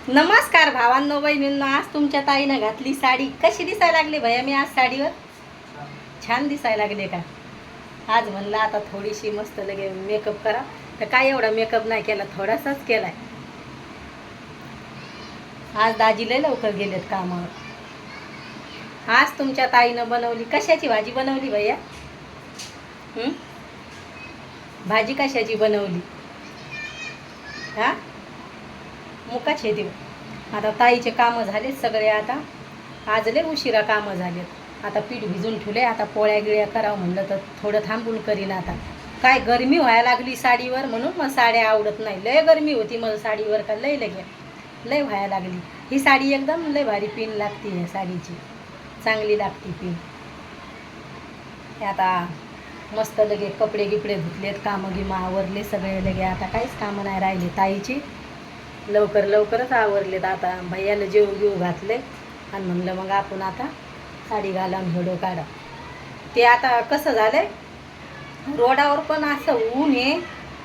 नमस्कार भावांनो बहिणींनो, आज तुमच्या ताईनं घातली साडी. कशी दिसायला लागली भैया मी आज साडीवर? छान दिसायला लागले का? आज म्हणलं आता थोडीशी मस्त लगे मेकअप करा. तर काय एवढा मेकअप नाही केला, थोडासाच केलाय. आज दाजी लय लवकर गेलेत कामावर. आज तुमच्या ताईनं बनवली कशाची भाजी बनवली भैया? भाजी कशाची बनवली? हा, मुकाचे देऊ. आता ताईचे कामं झालेत सगळे. आता आज लय उशिरा कामं झालेत. आता पीठ भिजून ठेवले. आता पोळ्या गिळ्या करावं म्हणलं तर थोडं थांबून करीन. आता काय गरमी व्हायला लागली साडीवर, म्हणून मग साड्या आवडत नाही. लय गरमी होती मला साडीवर, का लय लय व्हायला लागली. ही साडी एकदम लय भारी पिन लागते. ह्या साडीची चांगली लागते पिन. आता मस्त लगे कपडे गिपडे धुतलेत, कामं गिमं आवरले सगळे लगे. आता काहीच कामं नाही राहिली ताईची. लवकरच आवरलेत. आता भैयाला जेव घेऊ घातले आणि म्हणलं मग आपण आता साडी घालून व्हिडिओ काढा. ते आता कसं झालंय, रोडावर पण असं ऊन आहे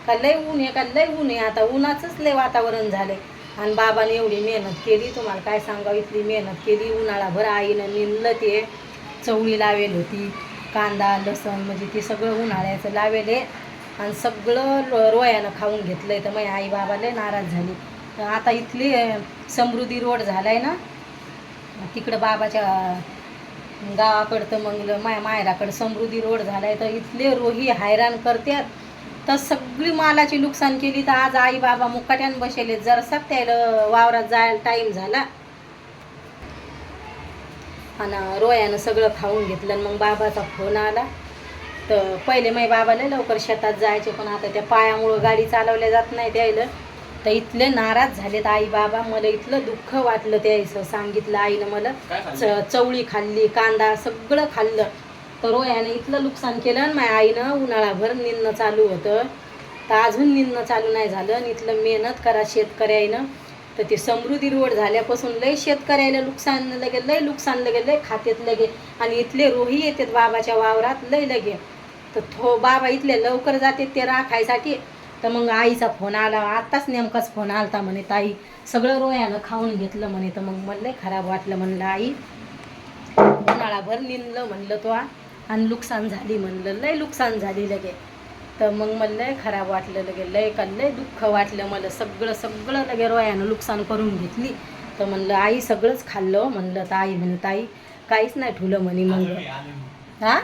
का लय ऊन आहे, का लय ऊन आहे. आता उन्हाचंच लय वातावरण झालंय. आणि बाबाने एवढी मेहनत केली, तुम्हाला काय सांगावं. इथली मेहनत केली उन्हाळाभर. आईनं निंदलं, ते चवळी लावेल होती, कांदा लसण म्हणजे ते सगळं उन्हाळ्याचं लावेल आहे. आणि सगळं रोयानं खाऊन घेतलंय. तर मग आई बाबा लय नाराज झाली. आता इथली समृद्धी रोड झालाय ना, तिकडं बाबाच्या गावाकडं, तर मग मायराकडं समृद्धी रोड झालाय. तर इथले रोही हैराण करतात. तर सगळी मालाची नुकसान केली. तर आज आई बाबा मुकाट्यानं बसेले. जरसा त्याला वावरात जायला टाईम झाला आणि रोयानं सगळं खाऊन घेतलं. मग बाबाचा फोन आला. तर पहिले मग बाबाला लवकर शेतात जायचे, पण आता त्या पायामुळं गाडी चालवल्या जात नाही त्याला. तर इथले नाराज झालेत आई बाबा. मला इथलं दुःख वाटलं. त्याचं सांगितलं आईनं मला. चवळी खाल्ली, कांदा सगळं खाल्लं. तर रोयानं इथलं नुकसान केलं. आणि माझ्या आईनं उन्हाळाभर निंदणं चालू होतं, तर अजून निंदणं चालू नाही झालं. आणि इथलं मेहनत करा शेतकऱ्यानं. तर ते समृद्धी रोड झाल्यापासून लय शेतकऱ्याला नुकसान लगे लय खात्यात लगे. आणि इथले रोही येतात बाबाच्या वावरात लय लगे. तर बाबा इथले लवकर जाते ते राखायसाठी. तर मग आईचा फोन आला. आत्ताच नेमकाच फोन आलता म्हणे, ताई सगळं रोयानं खाऊन घेतलं म्हणे. तर मग मला लय खराब वाटलं. म्हणलं आई उन्हाळाभर निंदलं म्हणलं तो, आणि नुकसान झाली म्हणलं, लय नुकसान झाली लगे. तर मग मला लय खराब वाटलं लगे. लय दुःख वाटलं मला. सगळं लगे रोयानं नुकसान करून घेतली. तर म्हणलं आई सगळंच खाल्लं म्हणलं. तर आई म्हणे, ताई काहीच नाही ठुलं म्हणे. मग हा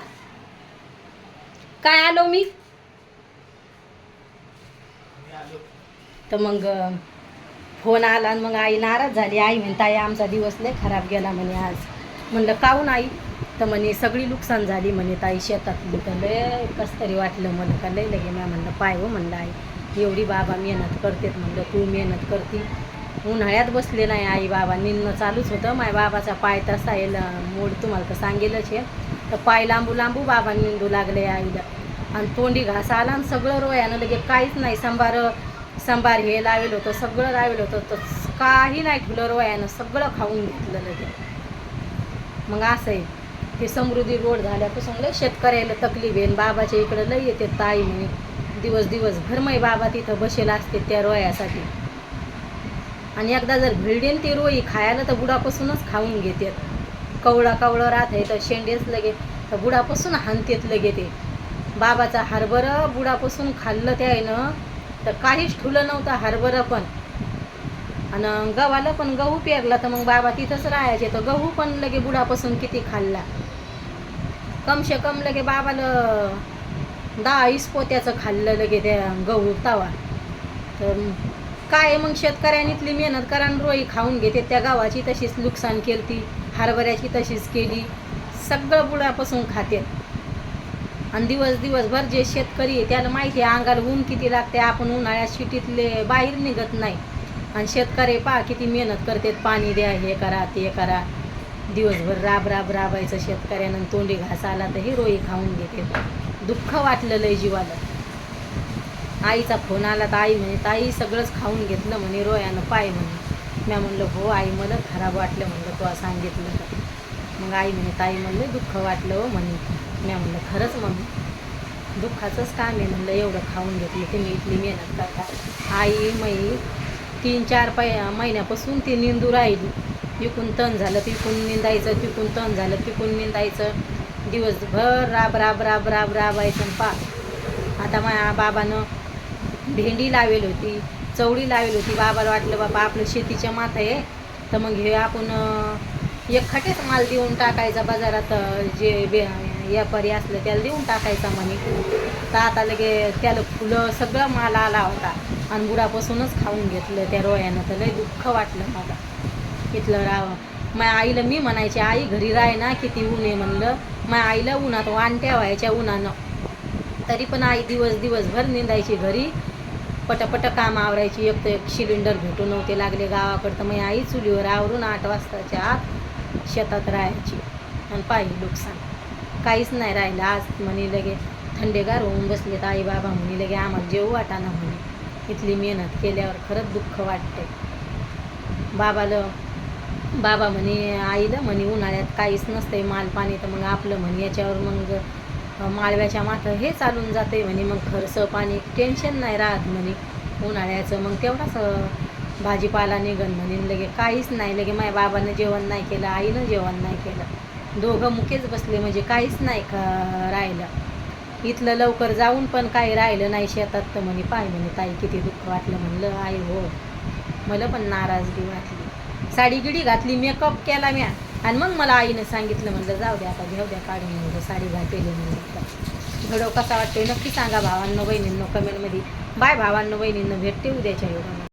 काय आलो मी. तर मग फोन आला आणि मग आई नाराज झाली. आई म्हणे, ताई आमचा दिवस लय खराब गेला म्हणे आज. म्हणलं काहून आई? तर म्हणे सगळी नुकसान झाली म्हणे ताई शेतातली. तर लय कसं तरी वाटलं मला, का लय लगे. मी म्हणलं पाय हो म्हणलं आई, एवढी बाबा मेहनत करतेत म्हणलं, तू मेहनत करती. उन्हाळ्यात बसले नाही आई बाबा, निंदणं चालूच होतं. माझ्या बाबाचा पाय तसा आहे मोड, तुम्हाला तर सांगेलच आहे. तर पाय लांबू बाबा निंदू लागले आईला. आणि तोंडी घास आला आणि सगळं रोयानं लगे. काहीच नाही, सांबार हे लावेल होतं, सगळं लावेल होतं. तर काही नाही ठुलं रोयानं, सगळं खाऊन घेतलं लगे. मग असं आहे ते समृद्धी रोड झाल्यापासून लय शेतकऱ्याला तकलीफ आहे. बाबाच्या इकडं लय येते ताई म्हणे. दिवसभर मै बाबा तिथं बसेला असते त्या रोयासाठी. आणि एकदा जर भिडेन ते रोई खायला तर बुडापासूनच खाऊन घेतात. कवळं राहत तर शेंडेच लगे. तर बुडापासून हानतेत लगे. ते बाबाचा हरभरं बुडापासून खाल्लं त्यानं, तर काहीच ठुलं नव्हतं हरभरं पण. आणि गव्हाला पण गहू पेरला. तर मग बाबा तिथंच राहायचे. तर गहू पण लगे बुडापासून किती खाल्ला. कमसे कम लगे बाबाला 10-20 पोत्याचं खाल्लं लगे त्या गहू तवा. तर काय मग शेतकऱ्यांनी इथली मेहनत करा आणि रोई खाऊन घेते. त्या गव्हाची तशीच नुकसान केली, ती हरभऱ्याची तशीच केली. सगळं बुडापासून खाते. आणि दिवसभर जे शेतकरी आहे त्याला माहिती आहे अंगाला ऊन किती लागते. आपण उन्हाळ्यात शिटीतले बाहेर निघत नाही. आणि शेतकरी पहा किती मेहनत करतात, पाणी द्या, हे करा ते करा. दिवसभर राबायचं शेतकऱ्यानं. तोंडी घास आला तर हे रोई खाऊन घेते. दुःख वाटलं लय जीवाला. आईचा फोन आला तर आई म्हणे, ताई सगळंच खाऊन घेतलं म्हणे रोयानं पाय म्हणे. मी म्हणलं हो आई, मला खराब वाटलं म्हणलं तू सांगितलं तर. मग आई म्हणे, ताई म्हणलं दुःख वाटलं हो म्हणे. मी म्हणलं खरंच मग दुःखाचंच काम आहे म्हणलं, एवढं खाऊन घेतलं तुम्ही, इथली मेहनत करता. आई 3-4 महिन्यापासून ती निंदू राहिली. तिकून तण झालं, तिकून निंदायचं, तिकून तण झालं, तिकून निंदायचं. दिवसभर राब राब राब राब राबायचं. आता माझ्या बाबानं भेंडी लावेल होती, चवळी लावेल होती. बाबाला वाटलं बाबा आपलं शेतीच्या मात आहे, तर मग हे आपण एकखटेच माल देऊन टाकायचा बाजारात, जे व्यापारी असलं त्याला देऊन टाकायचा म्हणे. तर आता लगे त्याला फुलं सगळं माल आला होता आणि बुडापासूनच खाऊन घेतलं त्या रोयानं. तर लय दुःख वाटलं मला इथलं राहावं. माझ्या आईला मी म्हणायचे, आई घरी राह ना, किती ऊन आहे म्हणलं. माझ्या आईला उन्हात वांट्या व्हायच्या उन्हानं, तरी पण आई दिवसभर निंदायची घरी, पटापट काम आवरायची. एक तर एक सिलेंडर भेटू नव्हते लागले गावाकडं, तर मग आई चुलीवर आवरून 8 वाजताच्या आत शेतात राहायची. आणि पाहिजे नुकसान काहीच नाही राहिलं. आज म्हणे लगे थंडेगार होऊन बसले, तर आई बाबा म्हणे लगे आम्हाला जेवू वाटाना म्हणे. इथली मेहनत केल्यावर खरंच दुःख वाटते. बाबा म्हणे आईला म्हणे उन्हाळ्यात काहीच नसतंय माल पाणी, तर मग आपलं म्हणे याच्यावर मग माळव्याच्या माथं हे चालून जाते म्हणे. मग खर्च पाणी टेन्शन नाही राहत म्हणे उन्हाळ्याचं. मग तेवढाच भाजीपाला निघन म्हणे. लगे काहीच नाही. लगे माझ्या बाबानं जेवण नाही केलं, आईनं जेवण नाही केलं. दोघं मुकेच बसले, म्हणजे काहीच नाही राहिलं. इथलं लवकर जाऊन पण काही राहिलं नाही शेतात. तर म्हणे पाय म्हणे ताई किती दुःख वाटलं. म्हणलं आई हो, मला पण नाराजगी वाटली. साडी गिडी घातली, मेकअप केला म्या, आणि मग मला आईनं सांगितलं, म्हणलं जाऊ द्या आता घेऊ द्या काढून, म्हणलं साडी घातली म्हणलं. व्हिडिओ कसा वाटतोय नक्की सांगा भावांनो बहिणींनो कमेंटमध्ये. बाय भावांनो बहिणींनो, भेटते उद्याच्या व्हिडिओ.